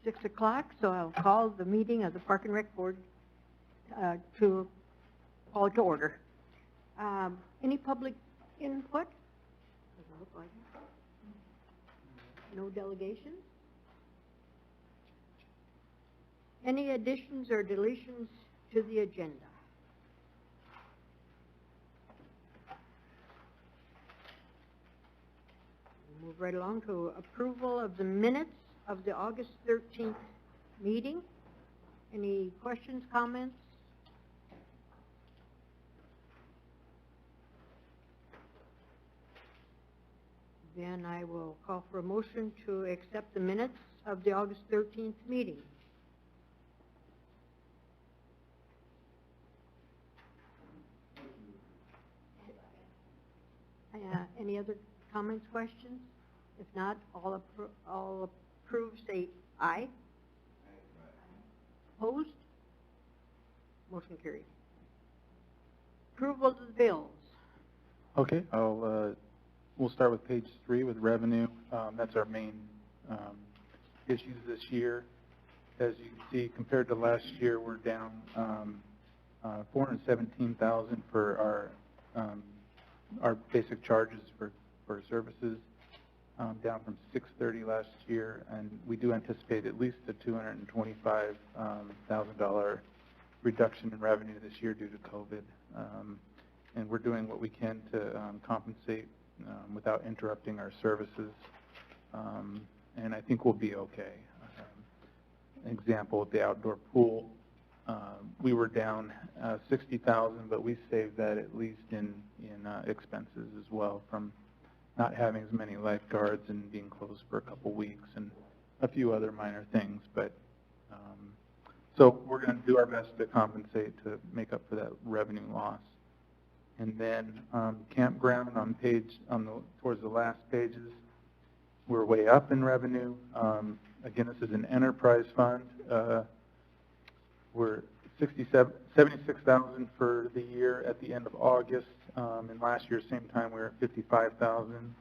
6 o'clock, so I'll call the meeting of the Park and Rec Board to call it to order. Any public input? Doesn't look like it. No delegations? Any additions or deletions to the agenda? We'll move right along to approval of the minutes of the August 13th meeting. Any questions, comments? Then I will call for a motion to accept the minutes of the August 13th meeting. Any other comments, questions? If not, all approve, say aye. Opposed? Motion carried. Approval of the bills. Okay, we'll start with page 3 with revenue. That's our main issues this year. As you can see, compared to last year, we're down $417,000 for our basic charges for services, down from $630 last year, and we do anticipate at least a $225,000 reduction in revenue this year due to COVID. And we're doing what we can to compensate without interrupting our services, and I think we'll be okay. An example with the outdoor pool, we were down $60,000, but we saved that at least in expenses as well from not having as many lifeguards and being closed for a couple weeks and a few other minor things. But so we're going to do our best to compensate to make up for that revenue loss. And then campground towards the last pages, we're way up in revenue. Again, this is an enterprise fund. We're $76,000 for the year at the end of August, and last year, same time, we were at $55,000.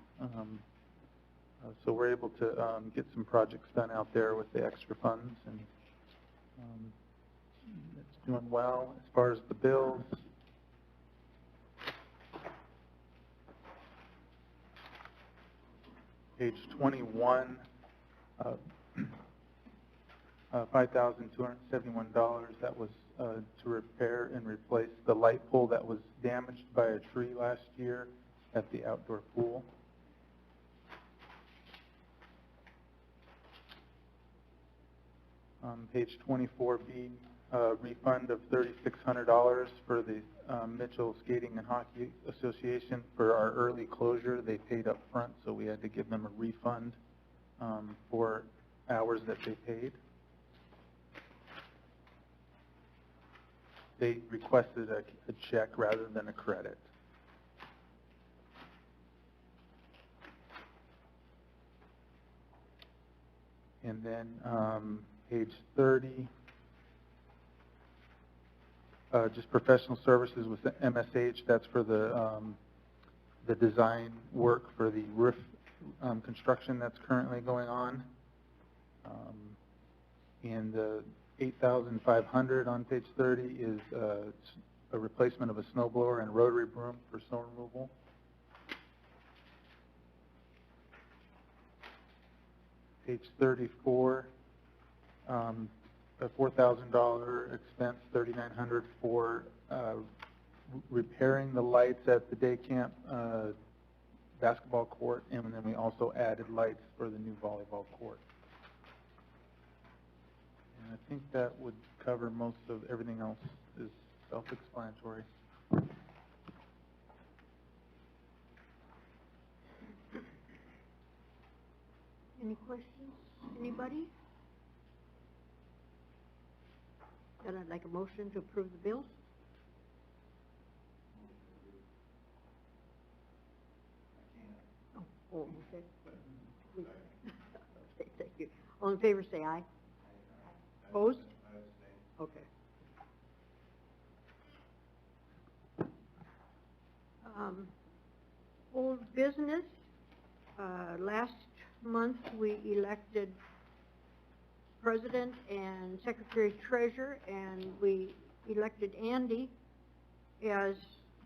So we're able to get some projects done out there with the extra funds, and it's doing well. As far as the bills, page 21, $5,271. That was to repair and replace the light pole that was damaged by a tree last year at the outdoor pool. Page 24B, refund of $3,600 for the Mitchell Skating and Hockey Association for our early closure. They paid up front, so we had to give them a refund for hours that they paid. They requested a check rather than a credit. And then page 30, just professional services with the MSH. That's for the design work for the roof construction that's currently going on. And the $8,500 on page 30 is a replacement of a snow blower and a rotary broom for snow removal. Page 34, a $4,000 expense, $3,900 for repairing the lights at the day camp basketball court, and then we also added lights for the new volleyball court. I think that would cover most of everything else is self-explanatory. Any questions? Anybody? Then I'd like a motion to approve the bills. Oh, okay. Okay, thank you. All in favor, say aye. Opposed? Okay. Old business. Last month we elected president and secretary treasurer, and we elected Andy as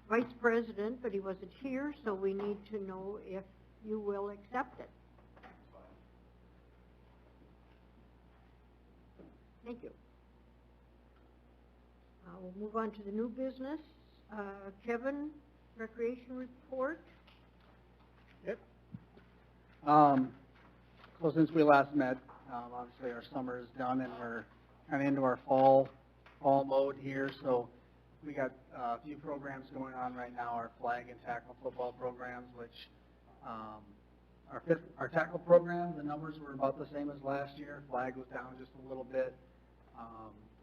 vice president, but he wasn't here, so we need to know if you will accept it. Thank you. We'll move on to the new business. Kevin, recreation report. Yep. So since we last met, obviously our summer is done and we're kind of into our fall mode here. So we got a few programs going on right now. Our flag and tackle football programs, which our tackle program, the numbers were about the same as last year. Flag was down just a little bit.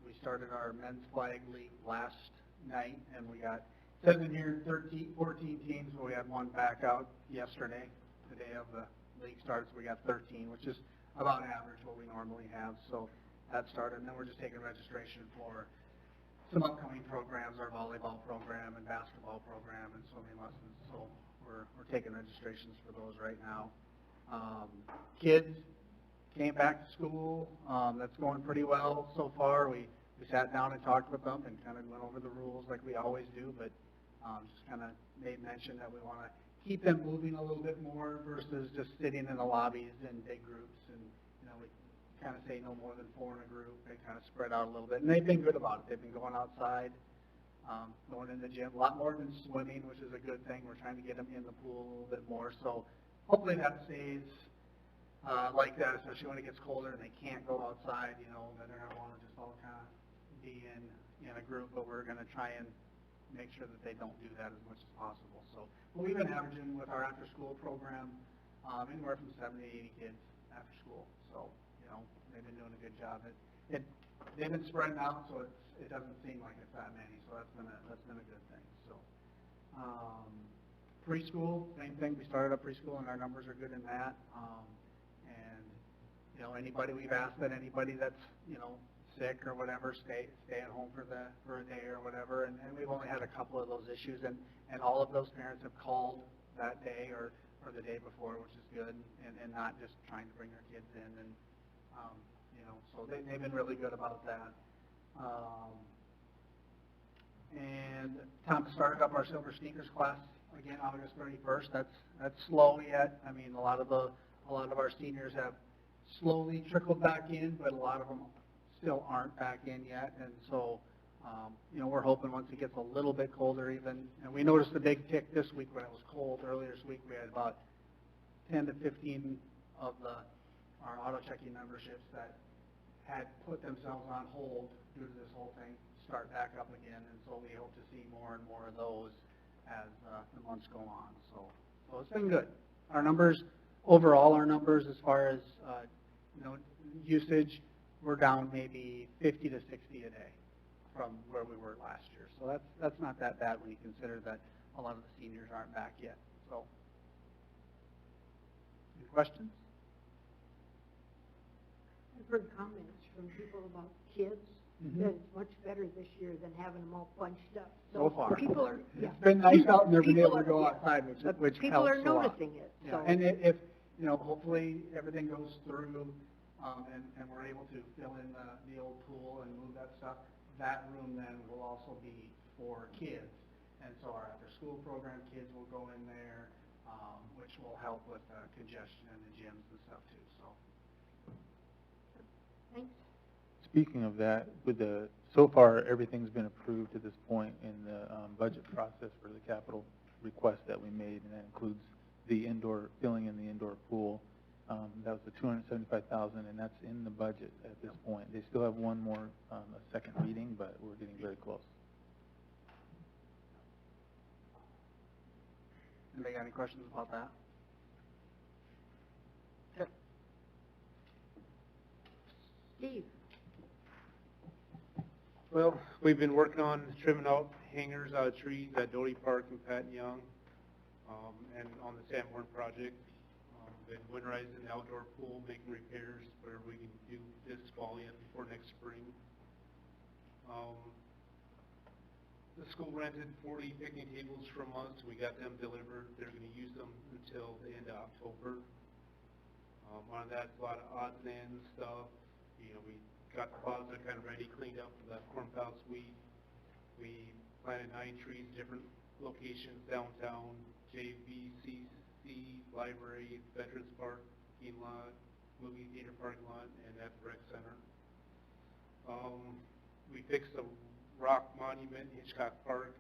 We started our men's flag league last night, and we got, it says in here 14 teams, but we had one back out yesterday, the day of the league starts. We got 13, which is about average what we normally have. So that started, and then we're just taking registration for some upcoming programs, our volleyball program and basketball program and swimming lessons. So we're taking registrations for those right now. Kids came back to school. That's going pretty well so far. We sat down and talked with them and kind of went over the rules like we always do, but just kind of made mention that we want to keep them moving a little bit more versus just sitting in the lobbies in big groups. And, you know, we kind of say no more than 4 in a group. They kind of spread out a little bit. And they've been good about it. They've been going outside, going in the gym, a lot more than swimming, which is a good thing. We're trying to get them in the pool a little bit more. So hopefully that stays like that, especially when it gets colder and they can't go outside, you know, then they're going to want to just all kind of be in a group, but we're going to try and make sure that they don't do that as much as possible. So we've been averaging with our after-school program anywhere from 70 to 80 kids after school. So, you know, they've been doing a good job. They've been spreading out, so it doesn't seem like it's that many. So that's been a good thing. So preschool, same thing. We started up preschool, and our numbers are good in that. And you know, we've asked that anybody that's, you know, sick or whatever, stay at home for a day or whatever, and we've only had a couple of those issues, and all of those parents have called that day or the day before, which is good, and not just trying to bring their kids in, and you know, so they've been really good about that. And Tom started up our silver sneakers class again August 31st. That's slow yet. I mean, a lot of our seniors have slowly trickled back in, but a lot of them still aren't back in yet, and so you know, we're hoping once it gets a little bit colder even, and we noticed a big tick this week when it was cold. Earlier this week we had about 10 to 15 of our auto checking memberships that had put themselves on hold due to this whole thing start back up again, and so we hope to see more and more of those as the months go on. So it's been good. Our numbers overall, as far as you know, usage, we're down maybe 50 to 60 a day from where we were last year. So that's not that bad when you consider that a lot of the seniors aren't back yet. So, any questions? I've heard comments from people about kids that it's much better this year than having them all bunched up. So far. People are, It's been nice out and they've been able to go outside, which people helps are a lot. noticing it. Yeah. So. And if you know, hopefully everything goes through, and we're able to fill in the old pool and move that stuff, that room then will also be for kids. And so our after-school program kids will go in there, which will help with congestion in the gyms and stuff too. So. Thanks. Speaking of that, so far everything's been approved to this point in the budget process for the capital request that we made, and that includes the filling in the indoor pool. That was the $275,000, and that's in the budget at this point. They still have one more, a second reading, but we're getting very close. Anybody got any questions about that? Sure. Steve. Well, we've been working on trimming out hangers out of trees at Doty Park and Pat and Young, and on the Sanborn project. Been winterizing the outdoor pool, making repairs where we can do this fall in before next spring. The school rented 40 picnic tables from us. We got them delivered. They're going to use them until the end of October. On that, a lot of odds and ends stuff, you know, we got the plaza kind of ready, cleaned up for the corn pile suite. We planted 9 trees, different locations downtown, JVCC, library, Veterans Park, parking lot, movie theater parking lot, and at the rec center. We fixed a rock monument in Hitchcock Park,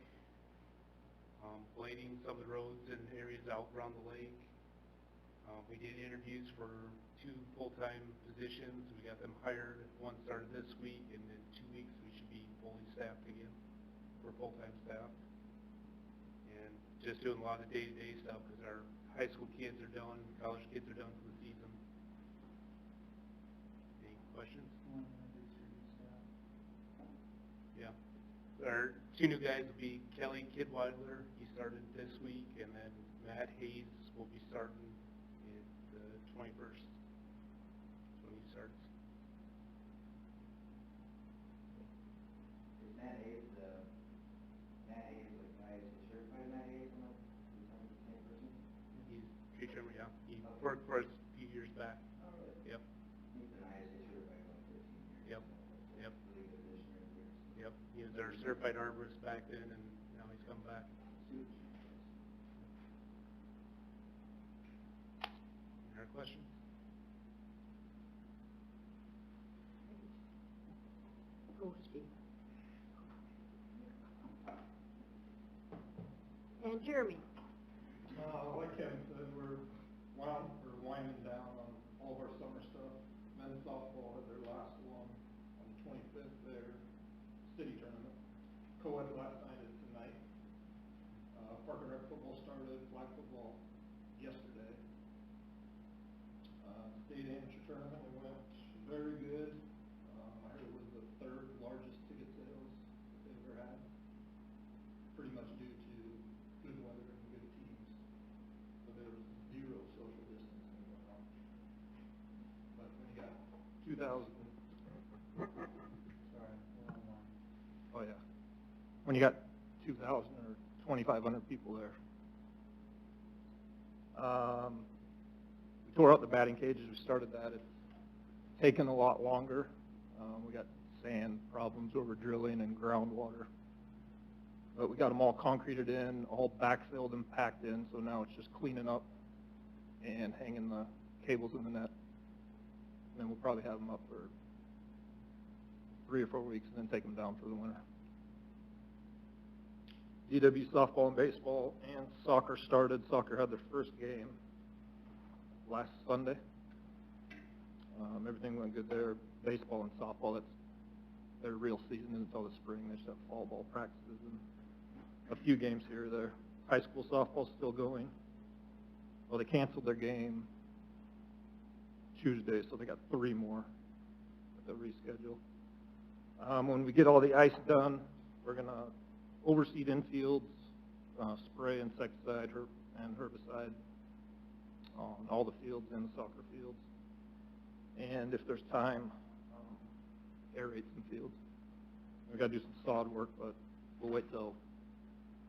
blading some of the roads and areas out around the lake. We did interviews for 2 full-time positions. We got them hired. One started this week, and in 2 weeks we should be fully staffed again for full-time staff. And just doing a lot of day-to-day stuff because our high school kids are done, college kids are done for the season. Any questions? Yeah. Our 2 new guys will be Kelly Kidweiler. He started this week, and then Matt Hayes will be starting the 21st when he starts. Is Matt Hayes, like guys, certified Matt Hayes, am I the same person? He's tree trimmer, yeah. He worked for us a few years back. Oh, really? Yep. He's been ISA certified for like 15 years. Yep. So Yep. really good addition right here. Yep. He was our certified arborist back then, and now he's come back. Super. Any other questions? Go, Steve. And Jeremy. Like Kevin said, we're winding down on all of our summer stuff. Men's softball had their last one on the 25th, their city tournament. Co-ed last night is tonight. Park and Rec football started, flag football yesterday. State amateur tournament, we went very good. I heard it was the 3rd largest ticket sales that they've ever had. Pretty much due to good weather and good teams. So there was 0 social distancing going on. But when you got 2,000, sorry, oh yeah. When you got 2,000 or 2,500 people there. We tore out the batting cages, we started that. It's taken a lot longer. We got sand problems over drilling and groundwater. But we got them all concreted in, all backfilled and packed in, so now it's just cleaning up and hanging the cables in the net. And then we'll probably have them up for 3 or 4 weeks and then take them down for the winter. DW softball and baseball and soccer started. Soccer had their first game last Sunday. Everything went good there. Baseball and softball, that's their real season until the spring. They just have fall ball practices and a few games here or there. High school softball's still going. Well, they canceled their game Tuesday, so they got 3 more that they'll reschedule. When we get all the ice done, we're going to overseed infields, spray insecticide and herbicide on all the fields and the soccer fields. And if there's time, aerate some fields. We've got to do some sod work, but we'll wait till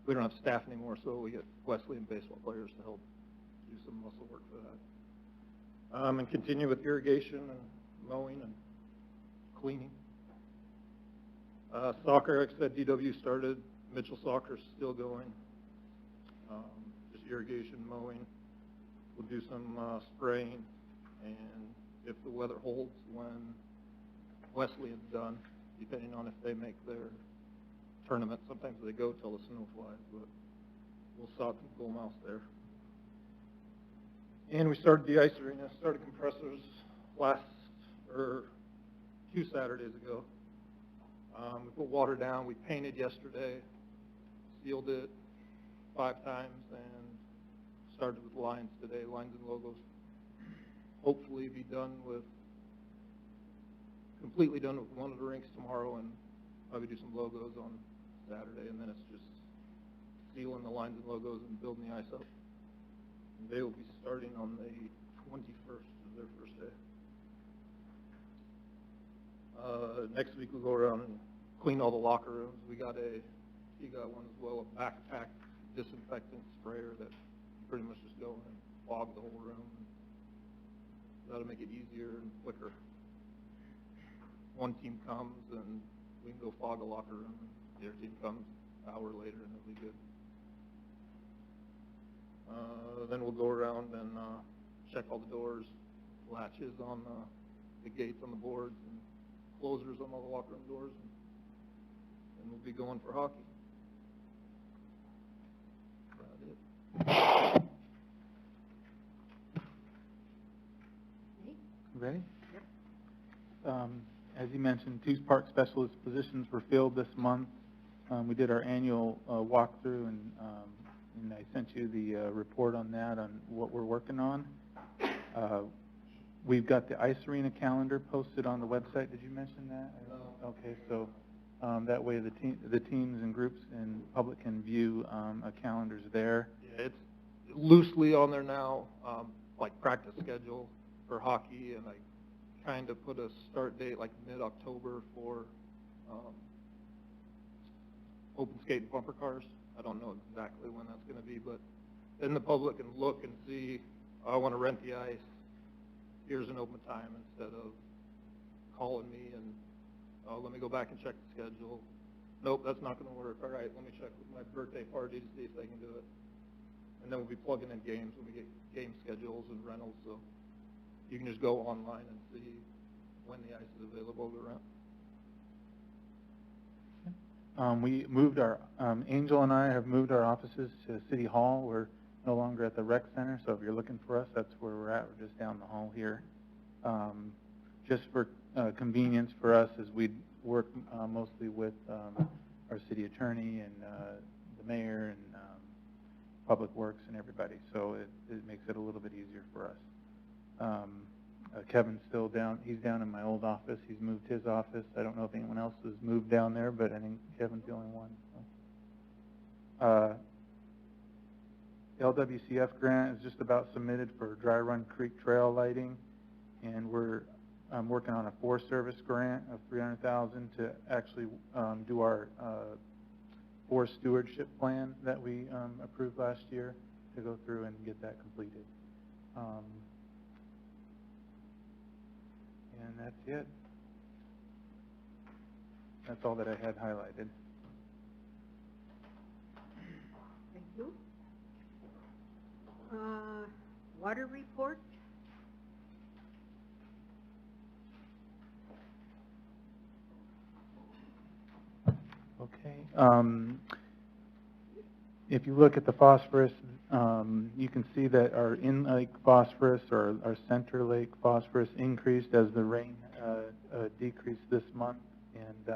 we don't have staff anymore, so we get Wesleyan baseball players to help do some muscle work for that. And continue with irrigation and mowing and cleaning. Soccer, like I said, DW started. Mitchell soccer's still going. Just irrigation, mowing. We'll do some spraying, and if the weather holds when Wesleyan's done, depending on if they make their tournament. Sometimes they go till the snow flies, but we'll sod some full mouse there. And we started the ice arena, started compressors 2 Saturdays ago. We put water down, we painted yesterday, sealed it 5 times, and started with lines today, lines and logos. Hopefully be completely done with one of the rinks tomorrow, and probably do some logos on Saturday, and then it's just sealing the lines and logos and building the ice up. And they will be starting on the 21st is their first day. Next week we'll go around and clean all the locker rooms. You got one as well, a backpack disinfectant sprayer that you pretty much just go and fog the whole room. That'll make it easier and quicker. one team comes and we can go fog a locker room, and the other team comes an hour later and it'll be good. Then we'll go around and check all the doors, latches on the gates on the boards, and closers on all the locker room doors, and we'll be going for hockey. About it. Ready? Yep. As you mentioned, 2 park specialist positions were filled this month. We did our annual walkthrough, and I sent you the report on that, on what we're working on. We've got the ice arena calendar posted on the website. Did you mention that? No. Okay, so that way the teams and groups and public can view calendars there. Yeah, it's loosely on there now, like practice schedule for hockey, and I kind of put a start date like mid-October for open skate and bumper cars. I don't know exactly when that's going to be, but then the public can look and see, I want to rent the ice. Here's an open time, instead of calling me and, oh, let me go back and check the schedule. Nope, that's not going to work. All right, let me check with my birthday party to see if they can do it. And then we'll be plugging in games when we get game schedules and rentals, so you can just go online and see when the ice is available to rent. We moved our, Angel and I have moved our offices to City Hall. We're no longer at the rec center, so if you're looking for us, that's where we're at. We're just down the hall here. Just for convenience for us, as we work mostly with our city attorney and the mayor and Public Works and everybody, so it makes it a little bit easier for us. Kevin's still down. He's down in my old office. He's moved his office. I don't know if anyone else has moved down there, but I think Kevin's the only one. LWCF grant is just about submitted for Dry Run Creek trail lighting, and we're working on a Forest Service grant of $300,000 to actually do our forest stewardship plan that we approved last year, to go through and get that completed. And that's it. That's all that I had highlighted. Thank you. Water report? Okay. If you look at the phosphorus, you can see that our in-lake phosphorus, or our center lake phosphorus, increased as the rain decreased this month, and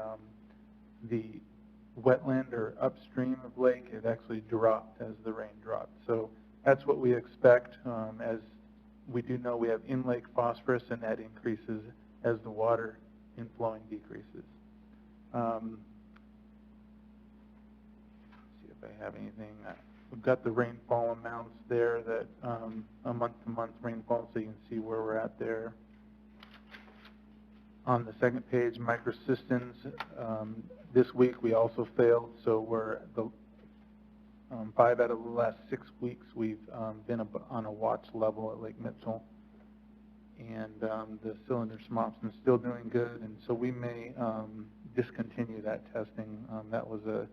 the wetland or upstream of lake, it actually dropped as the rain dropped. So that's what we expect, as we do know we have in-lake phosphorus, and that increases as the water inflowing decreases. I have anything. We've got the rainfall amounts there, that a month-to-month rainfall, so you can see where we're at there. On the second page, microcisterns. This week we also failed, so we're the 5 out of the last 6 weeks we've been on a watch level at Lake Mitchell, and the cylinder Smopson's still doing good, and so we may discontinue that testing. That was a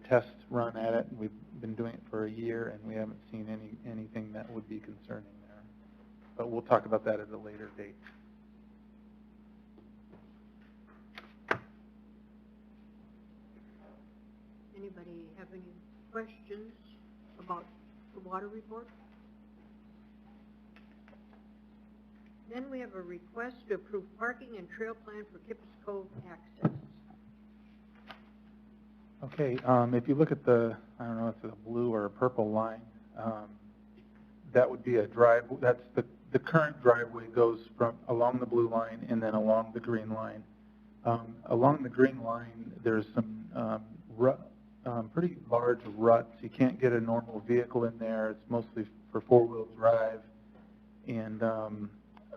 test run at it, and we've been doing it for a year, and we haven't seen anything that would be concerning there. But we'll talk about that at a later date. Anybody have any questions about the water report? Then we have a request to approve parking and trail plan for Kippers Cove access. Okay, if you look at the, I don't know if it's a blue or a purple line, that would be a drive. That's the current driveway goes from along the blue line and then along the green line. Along the green line, there's some pretty large ruts. You can't get a normal vehicle in there. It's mostly for four-wheel drive, and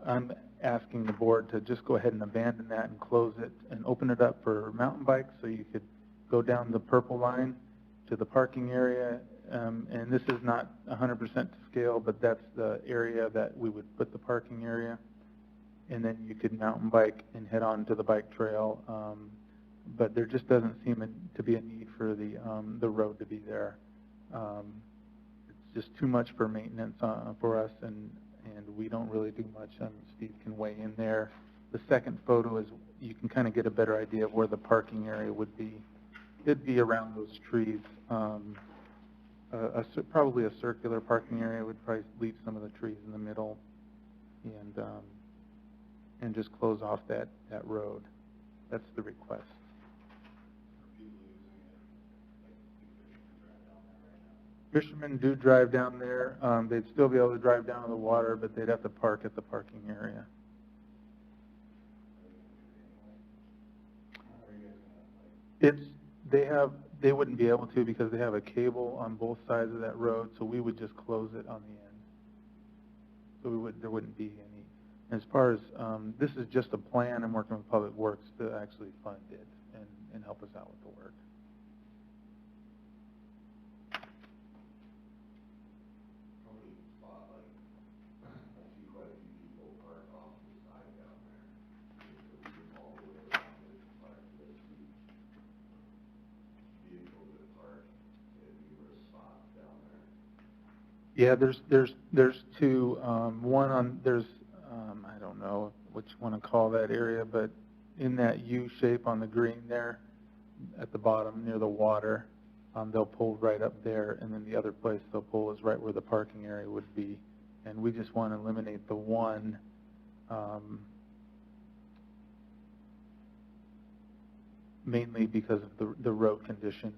I'm asking the board to just go ahead and abandon that and close it and open it up for mountain bikes, so you could go down the purple line to the parking area, and this is not 100% to scale, but that's the area that we would put the parking area. and then you could mountain bike and head on to the bike trail. But there just doesn't seem to be a need for the road to be there. It's just too much for maintenance for us, and we don't really do much. Steve can weigh in there. The second photo is, you can kind of get a better idea of where the parking area would be. It'd be around those trees. Probably a circular parking area. Would probably leave some of the trees in the middle, and just close off that road. That's the request. Fishermen do drive down there. They'd still be able to drive down to the water, but they'd have to park at the parking area. They wouldn't be able to, because they have a cable on both sides of that road, so we would just close it on the end. So there wouldn't be any. As far as, this is just a plan. I'm working with Public Works to actually fund it and help us out with the work. Yeah, there's two. One on, I don't know what you want to call that area, but in that U shape on the green there, at the bottom near the water, they'll pull right up there, and then the other place they'll pull is right where the parking area would be. And we just want to eliminate the one, mainly because of the road condition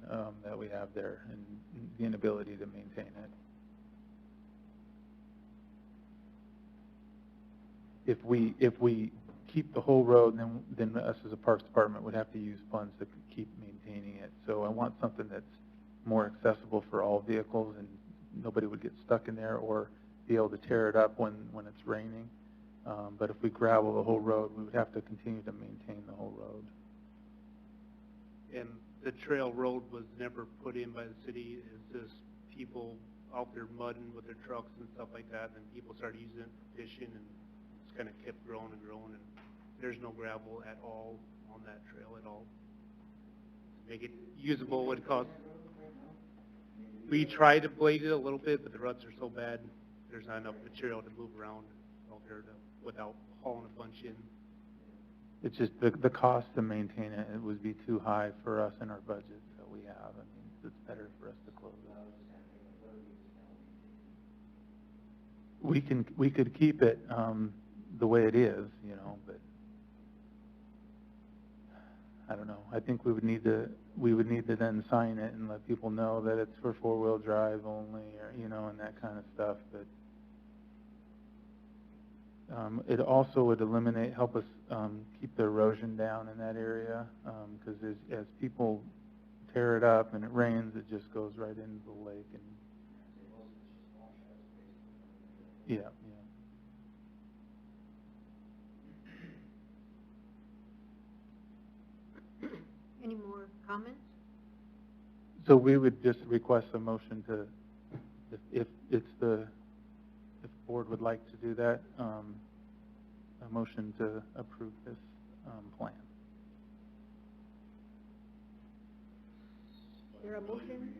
that we have there and the inability to maintain it. If we keep the whole road, then us as a Parks Department would have to use funds to keep maintaining it. So I want something that's more accessible for all vehicles, and nobody would get stuck in there or be able to tear it up when it's raining. But if we gravel the whole road, we would have to continue to maintain the whole road. And the trail road was never put in by the city. It's just people out there mudding with their trucks and stuff like that, and people started using it for fishing, and it's kind of kept growing and growing, and there's no gravel at all on that trail at all. To make it usable would cost. We tried to blade it a little bit, but the ruts are so bad, there's not enough material to move around out there without hauling a bunch in. It's just the cost to maintain it, it would be too high for us in our budget that we have. I mean, it's better for us to close it. We could keep it the way it is, but I don't know. I think we would need to then sign it and let people know that it's for four-wheel drive only, or and that kind of stuff. But it also would help us keep the erosion down in that area, because as people tear it up and it rains, it just goes right into the lake. And yeah. Any more comments? So we would just request a motion to, if the board would like to do that, a motion to approve this plan. Is there a motion?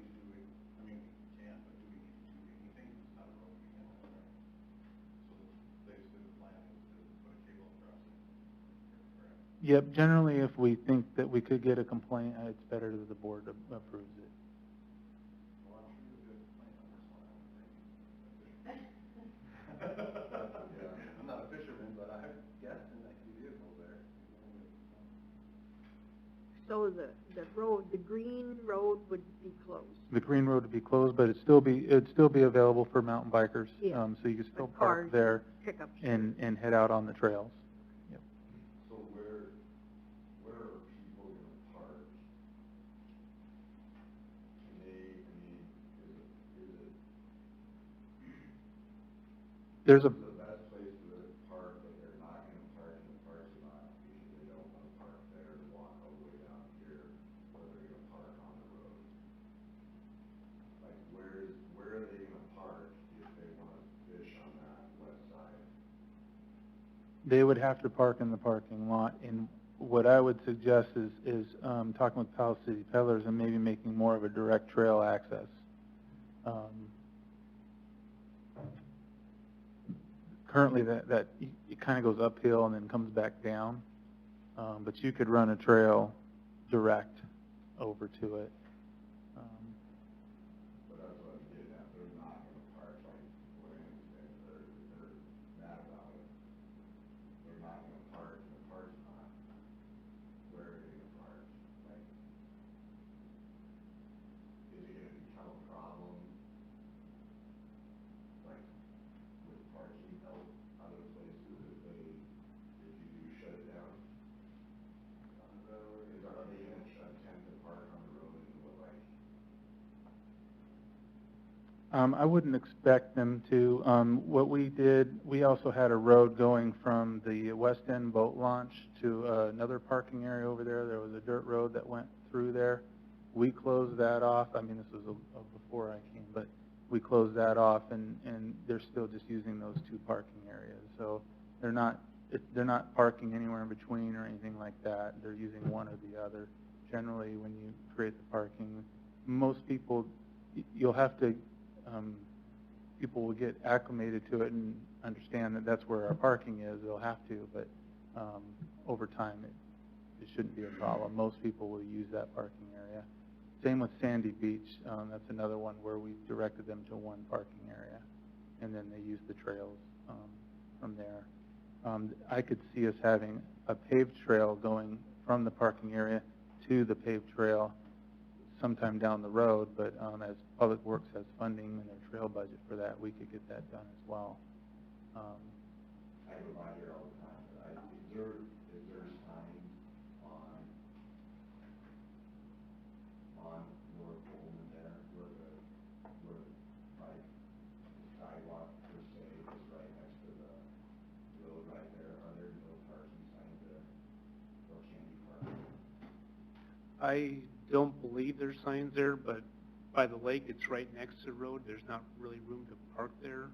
Yep, generally if we think that we could get a complaint, it's better that the board approves it. I'm not a fisherman, but I guess in that vehicle there. So the road, the green road would be closed. The green road would be closed, but it'd still be available for mountain bikers. Yeah. So you could still But park cars, there pickups. and head out on the trails. Yep. So where are people going to park? Can they, is it There's a the best place to park, but they're not going to park in the parking lot because they don't want to park there and walk all the way down here, or they're going to park on the road? Like, where are they going to park if they want to fish on that west side? They would have to park in the parking lot, and what I would suggest is talking with Pal City Peddlers and maybe making more of a direct trail access. Currently, that it kind of goes uphill and then comes back down, but you could run a trail direct over to it. But that's what I'm getting at, they're not gonna park like where anything, they're mad about it. They're not gonna park in the parking lot. Where are they gonna park? Like, is it gonna become a problem? Like, with parking out other places if you do shut it down? On the road, are they gonna attempt to park on the road and what, like? I wouldn't expect them to. What we did, we also had a road going from the West End boat launch to another parking area over there. There was a dirt road that went through there. We closed that off. I mean, this was before I came, but we closed that off, and they're still just using those two parking areas. So they're not parking anywhere in between or anything like that. They're using one or the other. Generally, when you create the parking, most people, you'll have to, people will get acclimated to it and understand that that's where our parking is. They'll have to, but over time, it shouldn't be a problem. Most people will use that parking area. Same with Sandy Beach. That's another one where we directed them to one parking area, and then they use the trails from there. I could see us having a paved trail going from the parking area to the paved trail sometime down the road, but as Public Works has funding in their trail budget for that, we could get that done as well. I go by here all the time, but is there signs on North Pullman there where like the sidewalk per se is right next to the road right there? Are there no parking signs there? Or can be parking? I don't believe there's signs there, but by the lake, it's right next to the road. There's not really room to park there.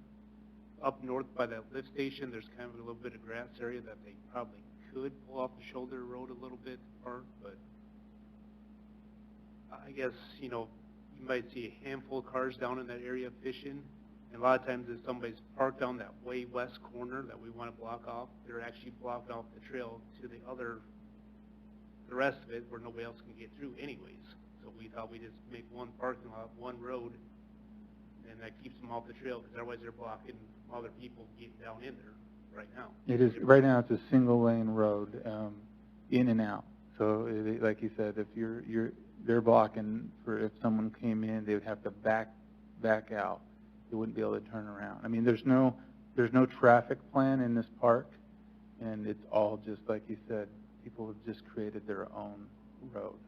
Up north by that lift station, there's kind of a little bit of grass area that they probably could pull off the shoulder road a little bit to park, but I guess, you might see a handful of cars down in that area fishing. And a lot of times if somebody's parked down that way west corner that we want to block off, they're actually blocking off the trail to the rest of it where nobody else can get through anyways. So we thought we'd just make one parking lot, one road, and that keeps them off the trail, because otherwise they're blocking other people getting down in there right now. It is, right now it's a single lane road, in and out. So like you said, if they're blocking for, if someone came in, they would have to back out. They wouldn't be able to turn around. I mean, there's no traffic plan in this park, and it's all just, like you said, people have just created their own road.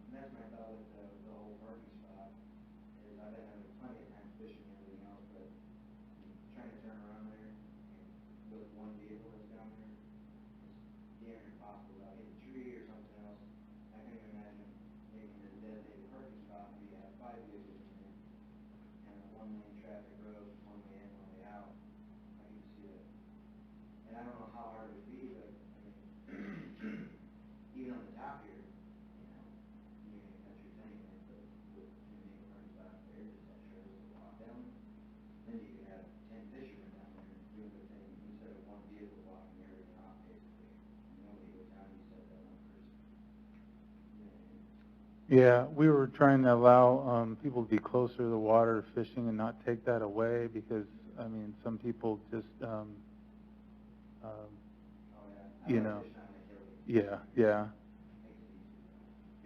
And that's my thought with the whole parking spot, is I've been having plenty of time fishing and everything else, but trying to turn around there and with one vehicle that's down there, it's damn impossible without hitting a tree or something else. I can't even imagine making it a designated parking spot where you have 5 vehicles in there, and a one-lane traffic road, one way in, one way out. I can see that. And I don't know how hard it would be, but, I mean, even on the top here, you're gonna cut yours anyway, but with, make a parking spot there, just have trails to walk down. Then you could have 10 fishermen down there doing the thing instead of one vehicle blocking everything off, basically. And nobody goes down, you set that one person. Yeah, we were trying to allow people to be closer to the water fishing and not take that away, because, I mean, some people just, you know, yeah.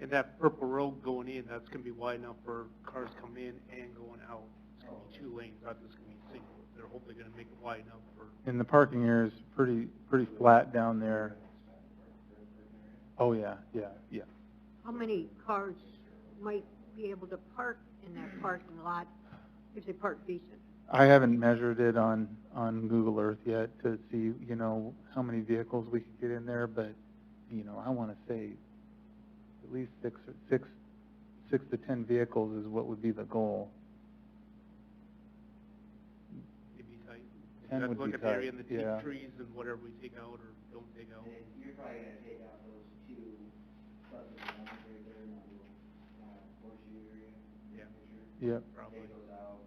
And that purple road going in, that's going to be wide enough for cars coming in and going out. It's going to be 2 lanes, not just going to be single. They're hopefully going to make it wide enough for... And the parking area is pretty flat down there. Oh, yeah. How many cars might be able to park in that parking lot if they park decent? I haven't measured it on Google Earth yet to see, how many vehicles we could get in there, but, I want to say at least 6 to 10 vehicles is what would be the goal. It'd be tight. 10 Let's would look be at the area tight, and the yeah. deep trees and whatever we take out or don't take out. And then you're probably gonna take out those two buses of ones right there in that little, horseshoe area. Yeah. Picture. Yep. Probably. Take those out.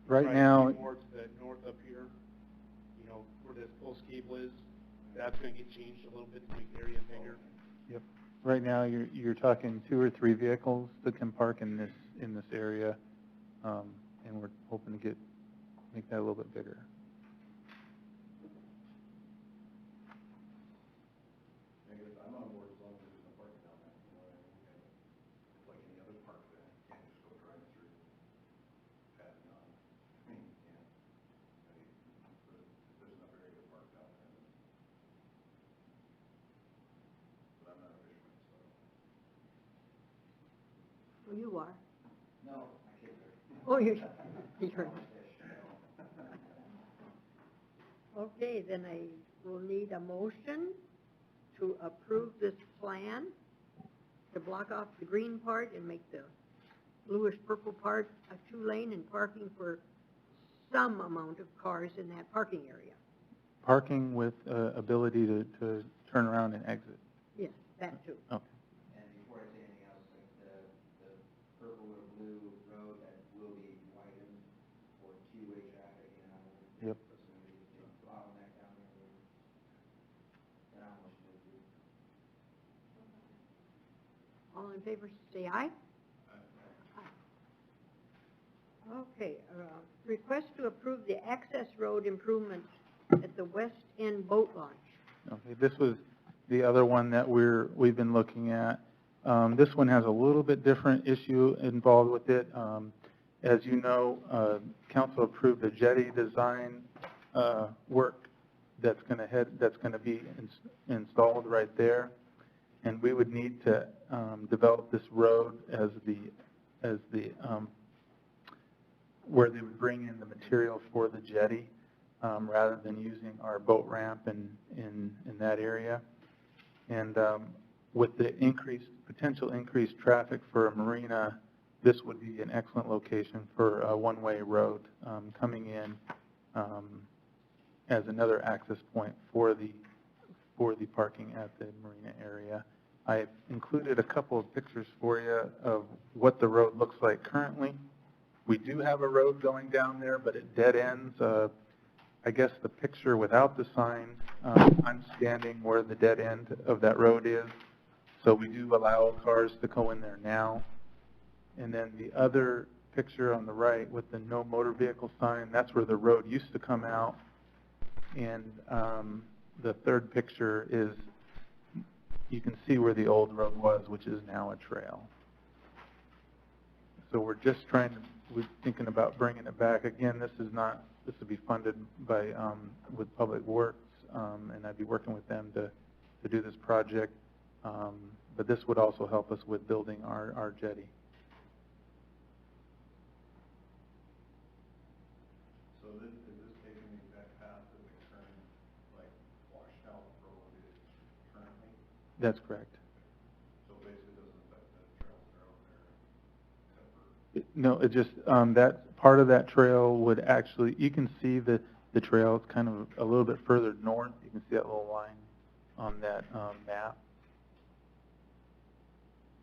Right Probably now, more to the north up here, you know, where this post cable is, that's gonna get changed a little bit to make the area bigger. yep. Right now, you're talking 2 or 3 vehicles that can park in this area, and we're hoping to make that a little bit bigger. I guess I'm on board as long as there's no parking down there, you know what I mean? And it's like any other park then, you can't just go drive through, passing on. I mean, you can't. I mean, if there's enough area to park down there, then. But I'm not a fisherman, so. Well, you are. No, my kids are. Oh, you're. Okay, then I will need a motion to approve this plan to block off the green part and make the bluish-purple part a 2-lane and parking for some amount of cars in that parking area. Parking with ability to turn around and exit. Yes, that too. Okay. And before I say anything else, like the purple or blue road that will be widened for two-way traffic in and out of it. Yep. So somebody can bottleneck down there. Then I'll motion to approve. All in favor, say aye. Okay, request to approve the access road improvements at the West End Boat Launch. Okay, this was the other one that we've been looking at. This one has a little bit different issue involved with it. As you know, council approved the jetty design work that's going to be installed right there, and we would need to develop this road as the where they would bring in the material for the jetty, rather than using our boat ramp in that area. And with the potential increased traffic for a marina, this would be an excellent location for a one-way road coming in as another access point for the parking at the marina area. I included a couple of pictures for you of what the road looks like currently. We do have a road going down there, but it dead ends. I guess the picture without the sign, I'm standing where the dead end of that road is. So we do allow cars to go in there now. And then the other picture on the right with the no motor vehicle sign, that's where the road used to come out. And the third picture is, you can see where the old road was, which is now a trail. So we're thinking about bringing it back. Again, this would be funded by, with Public Works, and I'd be working with them to do this project. But this would also help us with building our jetty. So is this taking the exact path that the current, like, washed out road is currently? That's correct. So basically it doesn't affect the trails that are out there, except for. No, it just, that part of that trail would actually, you can see the trail. It's kind of a little bit further north. You can see that little line on that map.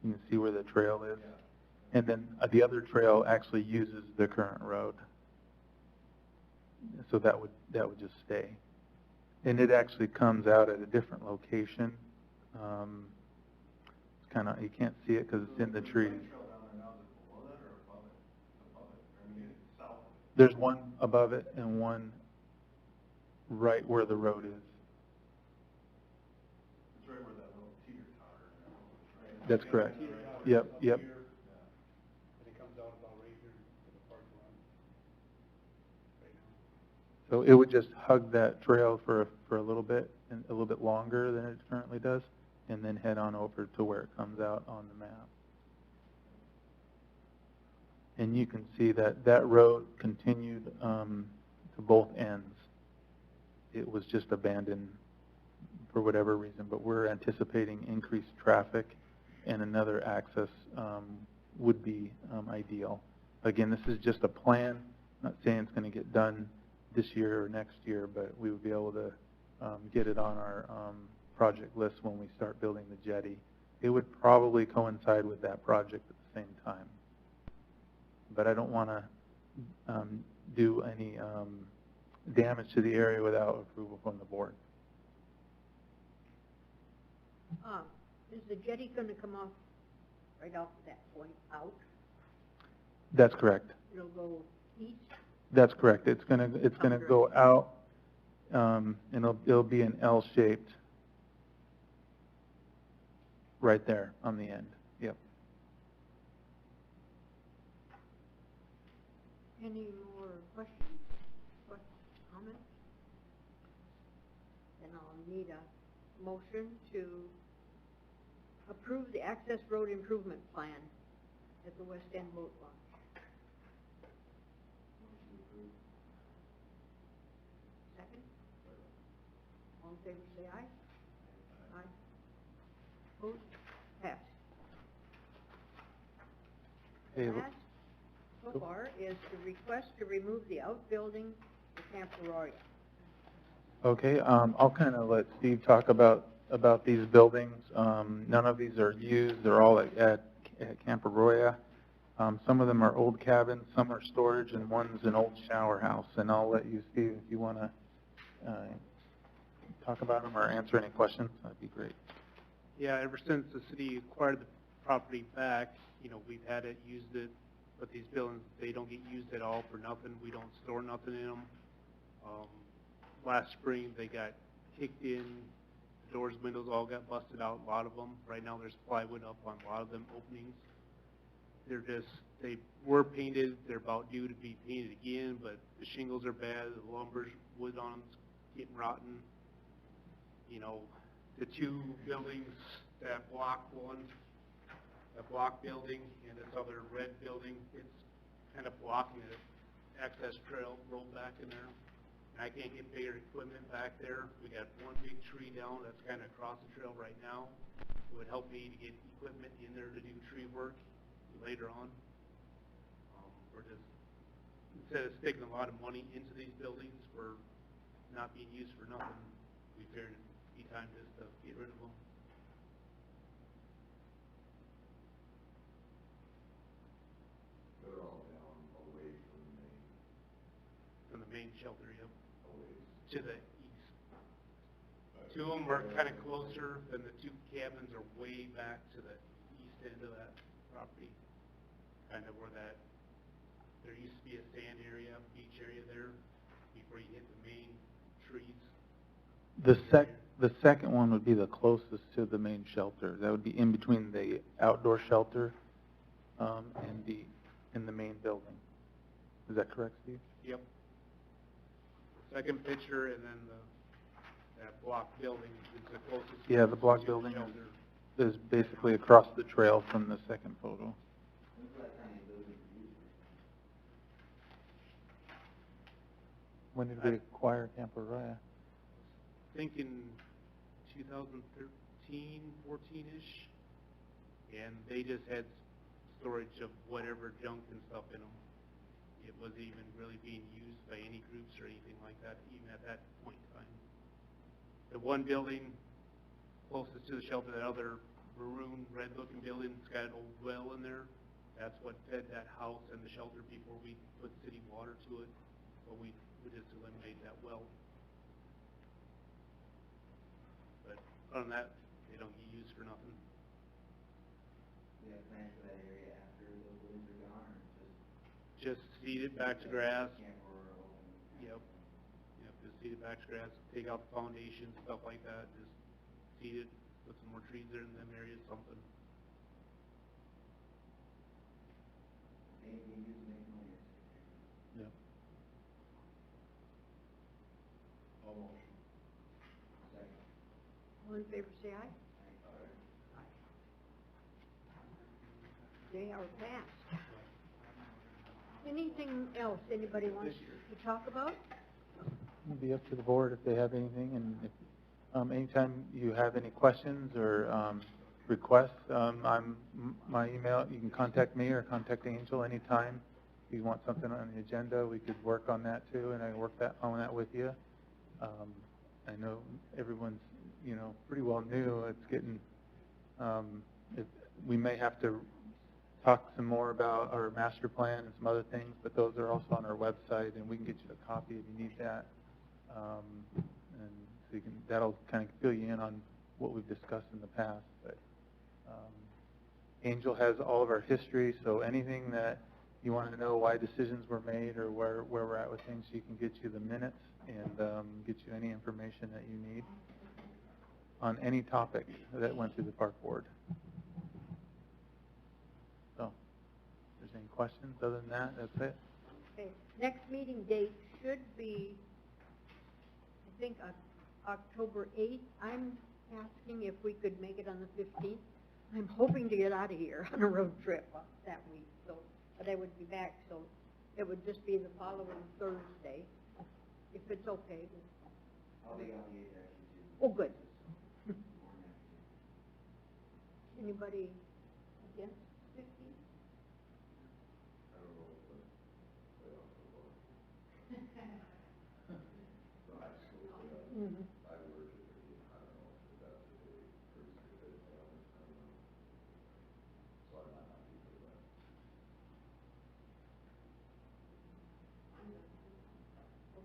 You can see where the trail is. Yeah. And then the other trail actually uses the current road. So that would just stay. And it actually comes out at a different location. It's kind of, you can't see it because it's in the trees. Trail down there now, is it below that or above it? Above it, I mean, it's south of it. There's one above it and one right where the road is. It's right where that little teeter totter and that little, right? That's correct. Yep, yep. And it comes out about right here to the parking lot. Right now. So it would just hug that trail for a little bit, and a little bit longer than it currently does, and then head on over to where it comes out on the map. And you can see that road continued to both ends. It was just abandoned for whatever reason, but we're anticipating increased traffic, and another access would be ideal. Again, this is just a plan. Not saying it's going to get done this year or next year, but we would be able to get it on our project list when we start building the jetty. It would probably coincide with that project at the same time. But I don't want to do any damage to the area without approval from the board. Is the jetty going to come off right off that point out? That's correct. It'll go east? That's correct. It's gonna go out, and it'll be an L shaped right there on the end. Yep. Any more questions? Comments? Then I'll need a motion to approve the access road improvement plan at the West End Boat Launch. Second? All in favor, say aye. Aye. Opposed? Passed. Okay, Last so far is the request to remove the outbuilding for Camp Aurora. Okay, I'll kind of let Steve talk about these buildings. None of these are used. They're all at Camp Arroyo. Some of them are old cabins, some are storage, and one's an old shower house. And I'll let you, Steve, if you want to talk about them or answer any questions, that'd be great. Yeah, ever since the city acquired the property back, we've had it, used it, but these buildings, they don't get used at all for nothing. We don't store nothing in them. Last spring, they got kicked in, the doors, windows all got busted out, a lot of them. Right now, there's plywood up on a lot of them openings. They were painted, they're about due to be painted again, but the shingles are bad, the lumber's wood on them's getting rotten. The two buildings, that block building and this other red building, it's kind of blocking the access trail road back in there. And I can't get bigger equipment back there. We got one big tree down that's kind of across the trail right now. It would help me to get equipment in there to do tree work later on. We're just, instead of sticking a lot of money into these buildings for not being used for nothing, we figured it'd be time just to get rid of them. They're all down away From the main shelter, yep, away. to the east. Two of them are kind of closer, than the two cabins are way back to the east end of that property. Kind of where there used to be a sand area, beach area there, before you hit the main trees. The second one would be the closest to the main shelter. That would be in between the outdoor shelter and the main building. Is that correct, Steve? Yep. Second picture, and then that block building is the closest. Yeah, the block to building shelter. is basically across the trail from the second photo. When's that kind of building used? When did we acquire Camp Arroyo? I think in 2013, 14-ish, and they just had storage of whatever junk and stuff in them. It wasn't even really being used by any groups or anything like that, even at that point in time. The one building closest to the shelter, that other maroon, red-looking building, it's got an old well in there. That's what fed that house and the shelter before we put city water to it. So we just eliminated that well. But other than that, they don't get used for nothing. Do you have plans for that area after those buildings are gone, or Just seed it back to grass. Camp Aurora open? Yep. Yep, just seed it back to grass, take out the foundation, stuff like that, just seed it, put some more trees there in them areas, something. Anything you use to make money? Yeah. All motion. Second. All in favor, say aye. They are passed. Anything else anybody wants to talk about? It'll be up to the board if they have anything, and if, anytime you have any questions or requests, my email, you can contact me or contact Angel anytime If you want something on the agenda, we could work on that too, and I can work on that with you. I know everyone's, pretty well new. It's getting, we may have to talk some more about our master plan and some other things, but those are also on our website, and we can get you a copy if you need that. And so that'll kind of fill you in on what we've discussed in the past. But Angel has all of our history, so anything that you want to know why decisions were made or where we're at with things, she can get you the minutes and get you any information that you need on any topic that went through the park board. So, if there's any questions other than that, that's it. Okay, next meeting date should be, I think, October 8th. I'm asking if we could make it on the 15th. I'm hoping to get out of here on a road trip that week, so, but I would be back, so it would just be the following Thursday, if it's okay. I'll be on the 8th actually too. Oh, good. Anybody against 15th? I don't know if the playoffs will work. The high school playoffs, Mhm. I work at 15, I don't know if that's a day, or is it a day, I don't know. So I might not be for that.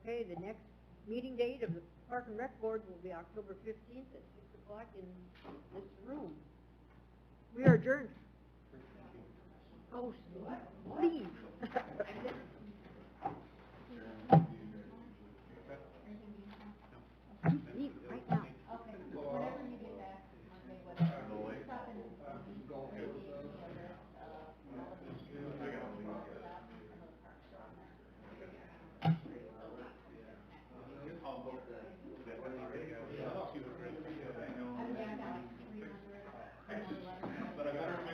Okay, the next meeting date of the Park and Rec Board will be October 15th at 6 o'clock in this room. We are adjourned. Oh, leave. Leave right now.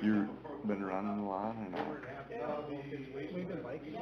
You've been running a lot, or not? We've been biking.